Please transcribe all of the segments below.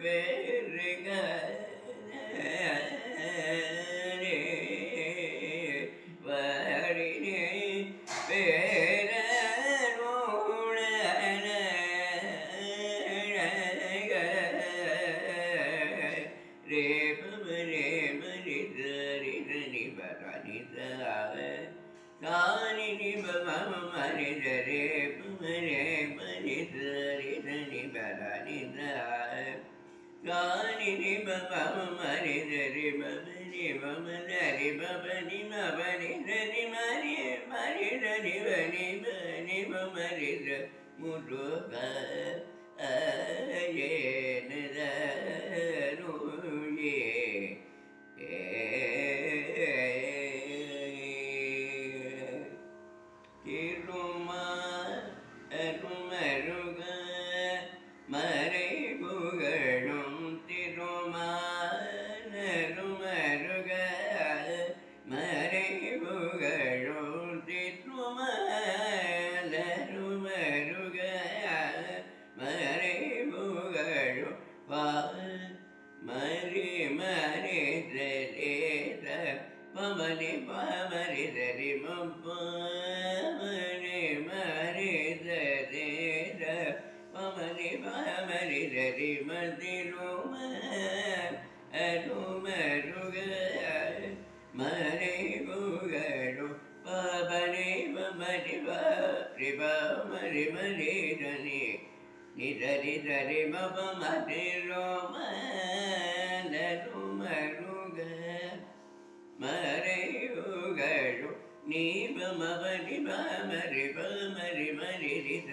பெருக வரினே பேர தானி நிபம மனிதரே புமரே மனிதரி நிபரணி தானி நிபம மனிதரி மமனி மமனரி மபனி மபனி நரி மரி மரிதரி வனி பனி மமரித முருக அருமருக மறை புகழும் திருமாருமருக மறை புகழும் திருமருமருக மறை புகழும் மரி மரி தரேத பமனி பமரி தரி மரி மரி தரேத பமனி பமரி தரி மதிரும அருமருக மறை புகழும் பபனி பமரி பரி பமரி மரி தனி நிதரி தரி மப மதிரோம நருமருக மறை புகழும் நீபமபனி பமரி பமரி மரித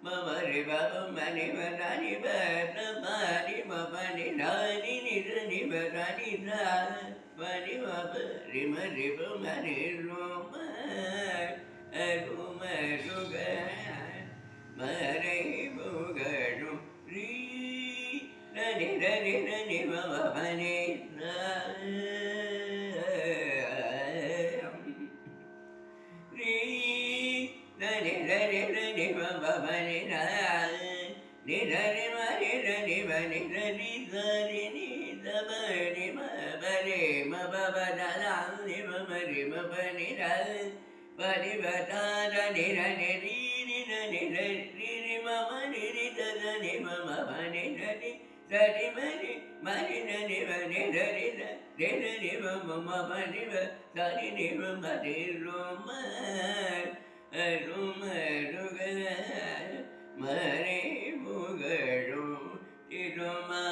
மமரி பமனி மனி பமரி மபனி நனி நிதனி பனி பனி மபரி மரி பமரி ரோம அருமருக மறை புகழும் ரீ நனி நனி நனி மபனி பவனி நிதரி மரி நி பனி நி தரி நி தபனி மபரி மபவதனி மமரி மபனி பரி பதார நிரணி நிரணி நிரி மம நிரி தனி மம பனி நரி சரி மரி மரி நரி பனி நரி நரி மம பனி சரி நி மரி ரோம அருமருக மறை புகழும் திருமா